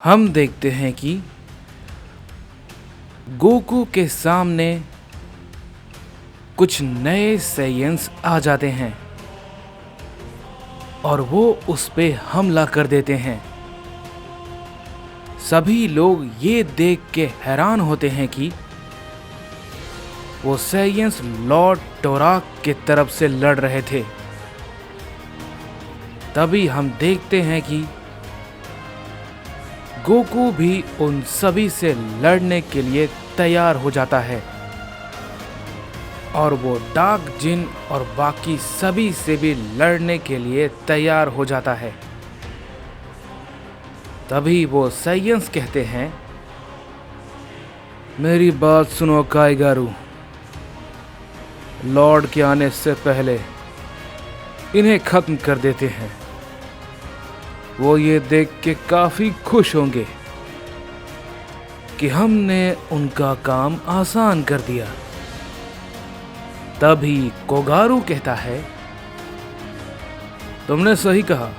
हम देखते हैं कि गोकू के सामने कुछ नए साइयन्स आ जाते हैं और वो उस पे हमला कर देते हैं। सभी लोग ये देख के हैरान होते हैं कि वो साइयन्स लॉर्ड टोराक की तरफ से लड़ रहे थे। तभी हम देखते हैं कि गोकू भी उन सभी से लड़ने के लिए तैयार हो जाता है और वो डार्क जिन और बाकी सभी से भी लड़ने के लिए तैयार हो जाता है। तभी वो साइयन्स कहते हैं, मेरी बात सुनो काइगारू, लॉर्ड के आने से पहले इन्हें खत्म कर देते हैं। वो ये देख के काफी खुश होंगे कि हमने उनका काम आसान कर दिया। तभी कोगारू कहता है, तुमने सही कहा,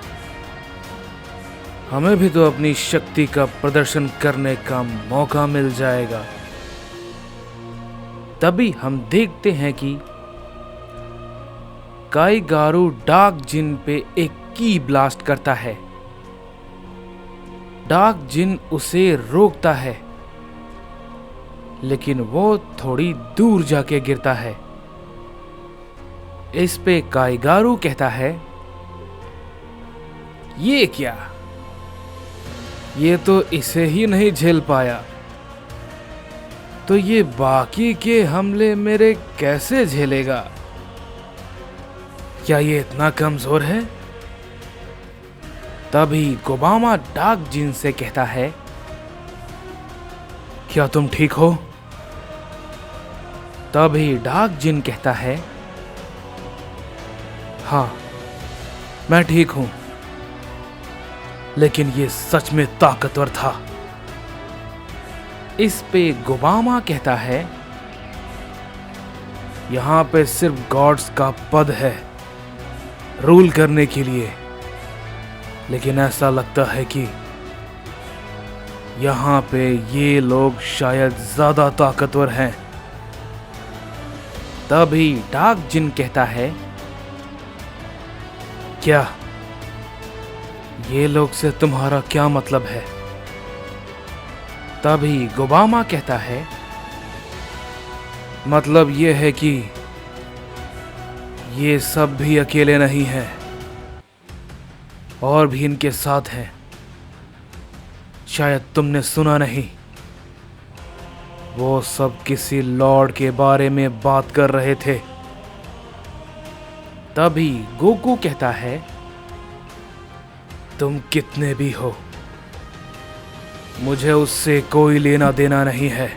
हमें भी तो अपनी शक्ति का प्रदर्शन करने का मौका मिल जाएगा। तभी हम देखते हैं कि काइगारू डार्क जिन पे एक की ब्लास्ट करता है। डार्क जिन उसे रोकता है, लेकिन वो थोड़ी दूर जाके गिरता है। इस पे काइगारू कहता है, ये क्या, ये तो इसे ही नहीं झेल पाया, तो ये बाकी के हमले मेरे कैसे झेलेगा? क्या ये इतना कमजोर है? तभी गोबामा डार्क जिन से कहता है, क्या तुम ठीक हो? तभी डार्क जिन कहता है, हाँ मैं ठीक हूं, लेकिन ये सच में ताकतवर था। इस पे गोबामा कहता है, यहां पे सिर्फ गॉड्स का पद है रूल करने के लिए, लेकिन ऐसा लगता है कि यहां पे ये लोग शायद ज्यादा ताकतवर हैं। तभी डार्क जिन कहता है, क्या ये लोग से तुम्हारा क्या मतलब है? तभी गोबामा कहता है, मतलब ये है कि ये सब भी अकेले नहीं हैं, और भी इनके साथ हैं। शायद तुमने सुना नहीं, वो सब किसी लॉर्ड के बारे में बात कर रहे थे। तभी गोकू कहता है, तुम कितने भी हो, मुझे उससे कोई लेना देना नहीं है।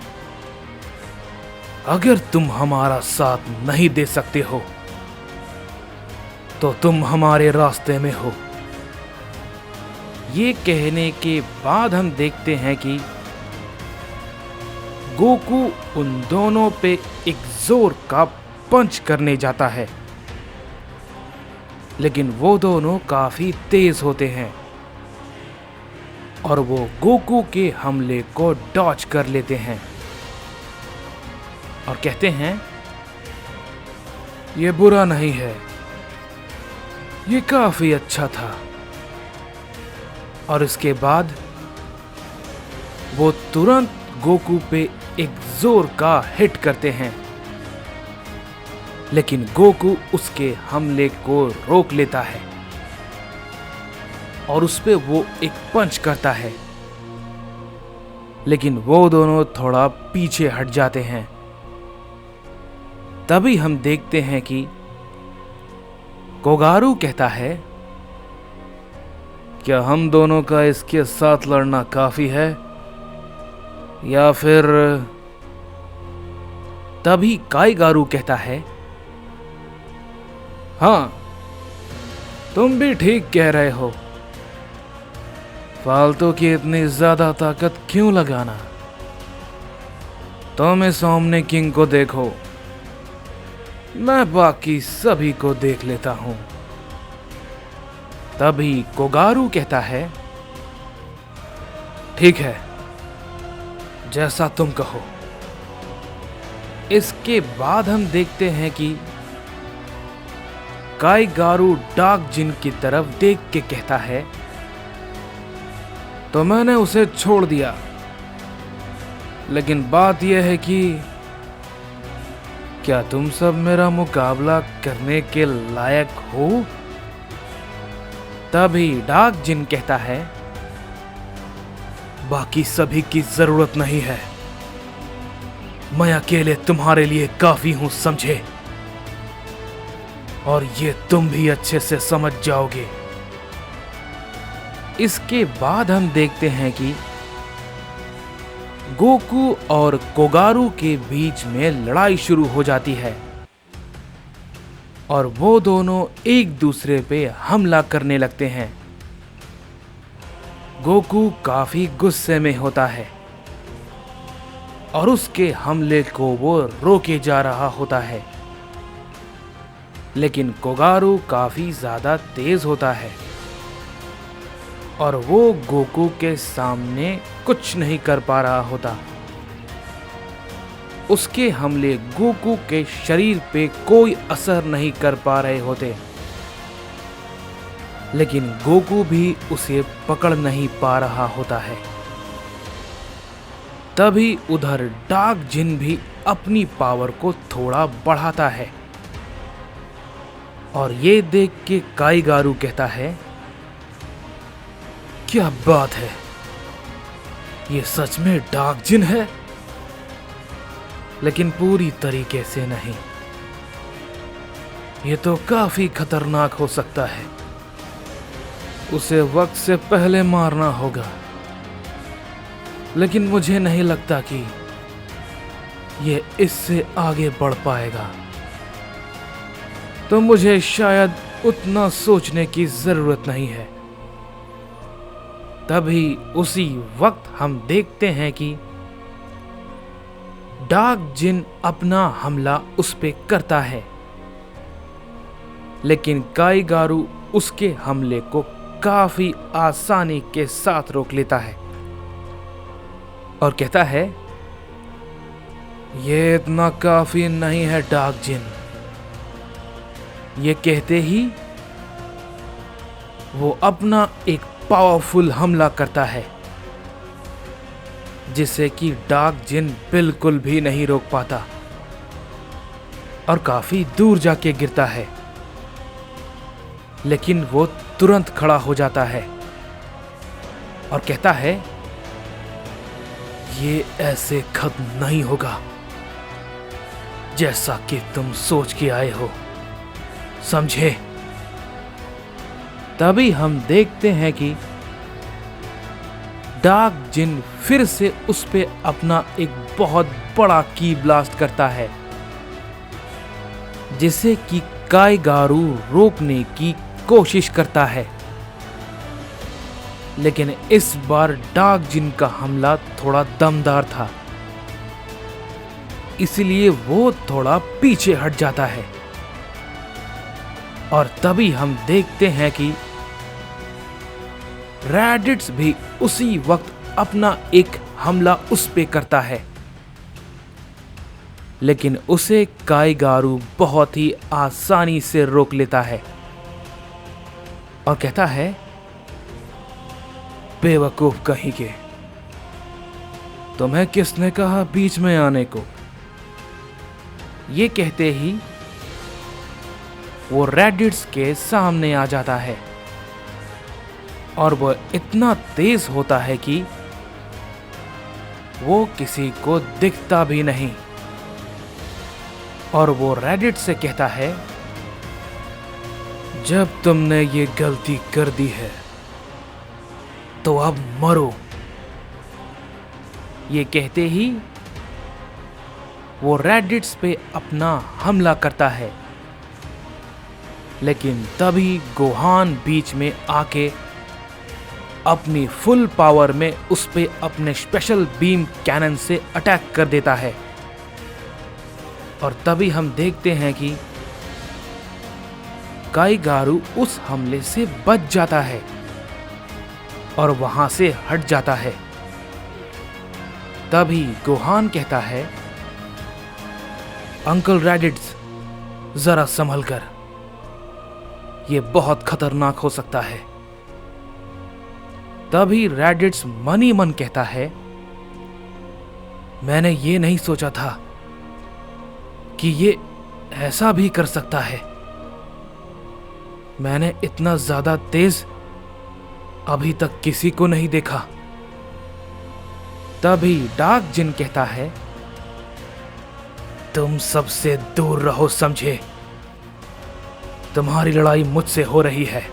अगर तुम हमारा साथ नहीं दे सकते हो तो तुम हमारे रास्ते में हो। ये कहने के बाद हम देखते हैं कि गोकू उन दोनों पे एक जोर का पंच करने जाता है, लेकिन वो दोनों काफी तेज होते हैं और वो गोकू के हमले को डॉज कर लेते हैं और कहते हैं, ये बुरा नहीं है, ये काफी अच्छा था। और इसके बाद वो तुरंत गोकू पे एक जोर का हिट करते हैं, लेकिन गोकू उसके हमले को रोक लेता है और उस पे वो एक पंच करता है, लेकिन वो दोनों थोड़ा पीछे हट जाते हैं। तभी हम देखते हैं कि कोगारू कहता है, क्या हम दोनों का इसके साथ लड़ना काफी है या फिर? तभी काइगारू कहता है, हाँ तुम भी ठीक कह रहे हो, फालतू की इतनी ज्यादा ताकत क्यों लगाना? तुम इस ओमनी किंग को देखो, मैं बाकी सभी को देख लेता हूं। तभी कोगारू कहता है, ठीक है, जैसा तुम कहो। इसके बाद हम देखते हैं कि काईगारू डार्क जिन की तरफ देख के कहता है, तो मैंने उसे छोड़ दिया, लेकिन बात यह है कि क्या तुम सब मेरा मुकाबला करने के लायक हो? तभी डार्क जिन कहता है, बाकी सभी की जरूरत नहीं है, मैं अकेले तुम्हारे लिए काफी हूं, समझे? और ये तुम भी अच्छे से समझ जाओगे। इसके बाद हम देखते हैं कि गोकू और कोगारू के बीच में लड़ाई शुरू हो जाती है और वो दोनों एक दूसरे पे हमला करने लगते हैं। गोकू काफी गुस्से में होता है और उसके हमले को वो रोके जा रहा होता है, लेकिन कोगारू काफी ज्यादा तेज होता है और वो गोकू के सामने कुछ नहीं कर पा रहा होता। उसके हमले गोकू के शरीर पे कोई असर नहीं कर पा रहे होते, लेकिन गोकू भी उसे पकड़ नहीं पा रहा होता है। तभी उधर डार्क जिन भी अपनी पावर को थोड़ा बढ़ाता है और ये देख के काईगारू कहता है, क्या बात है, ये सच में डार्क जिन है? लेकिन पूरी तरीके से नहीं, ये तो काफी खतरनाक हो सकता है, उसे वक्त से पहले मारना होगा, लेकिन मुझे नहीं लगता कि ये इससे आगे बढ़ पाएगा, तो मुझे शायद उतना सोचने की जरूरत नहीं है। तभी उसी वक्त हम देखते हैं कि डार्क जिन अपना हमला उस पे करता है, लेकिन काईगारू उसके हमले को काफी आसानी के साथ रोक लेता है और कहता है, ये इतना काफी नहीं है डार्क जिन। ये कहते ही वो अपना एक पावरफुल हमला करता है, जिसे कि डार्क जिन बिल्कुल भी नहीं रोक पाता और काफी दूर जाके गिरता है, लेकिन वो तुरंत खड़ा हो जाता है और कहता है, ये ऐसे खत्म नहीं होगा जैसा कि तुम सोच के आए हो, समझे? तभी हम देखते हैं कि डार्क जिन फिर से उस पे अपना एक बहुत बड़ा की ब्लास्ट करता है, जिसे कि काईगारू रोकने की कोशिश करता है, लेकिन इस बार डार्क जिन का हमला थोड़ा दमदार था, इसलिए वो थोड़ा पीछे हट जाता है। और तभी हम देखते हैं कि रैडिट्स भी उसी वक्त अपना एक हमला उस पे करता है, लेकिन उसे काईगारू बहुत ही आसानी से रोक लेता है और कहता है, बेवकूफ कहीं के, तुम्हें किसने कहा बीच में आने को? ये कहते ही वो रैडिट्स के सामने आ जाता है और वो इतना तेज होता है कि वो किसी को दिखता भी नहीं और वो रैडिट से कहता है, जब तुमने ये गलती कर दी है तो अब मरो। ये कहते ही वो रैडिट्स पे अपना हमला करता है, लेकिन तभी गोहान बीच में आके अपनी फुल पावर में उस पे अपने स्पेशल बीम कैनन से अटैक कर देता है और तभी हम देखते हैं कि काईगारू उस हमले से बच जाता है और वहां से हट जाता है। तभी गोहान कहता है, अंकल रैडिट्स, जरा संभल कर, यह बहुत खतरनाक हो सकता है। तभी रैडिट्स मन ही मन कहता है, मैंने ये नहीं सोचा था कि ये ऐसा भी कर सकता है। मैंने इतना ज्यादा तेज अभी तक किसी को नहीं देखा। तभी डार्क जिन कहता है, तुम सबसे दूर रहो समझे, तुम्हारी लड़ाई मुझसे हो रही है,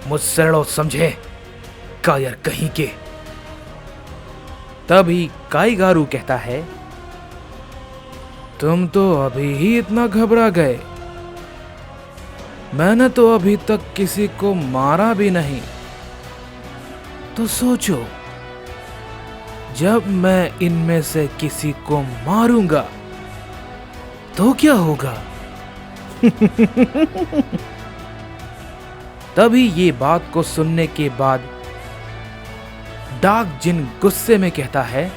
मुझसे लड़ो समझे, कायर कहीं के। तभी काईगारू कहता है, तुम तो अभी ही इतना घबरा गए, मैंने तो अभी तक किसी को मारा भी नहीं। तो सोचो, जब मैं इनमें से किसी को मारूंगा तो क्या होगा? तभी ये बात को सुनने के बाद डार्क जिन गुस्से में कहता है,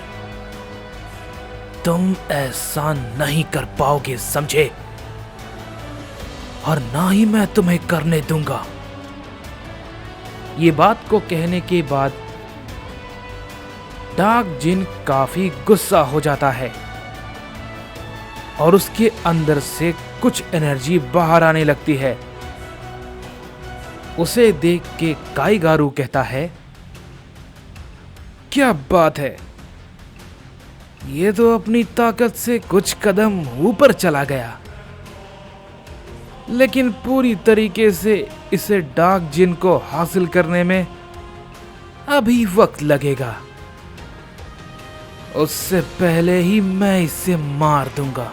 तुम ऐसा नहीं कर पाओगे समझे, और ना ही मैं तुम्हें करने दूंगा। ये बात को कहने के बाद डार्क जिन काफी गुस्सा हो जाता है और उसके अंदर से कुछ एनर्जी बाहर आने लगती है। उसे देख के काईगारू कहता है, क्या बात है, ये तो अपनी ताकत से कुछ कदम ऊपर चला गया, लेकिन पूरी तरीके से इसे डार्क जिन को हासिल करने में अभी वक्त लगेगा। उससे पहले ही मैं इसे मार दूंगा।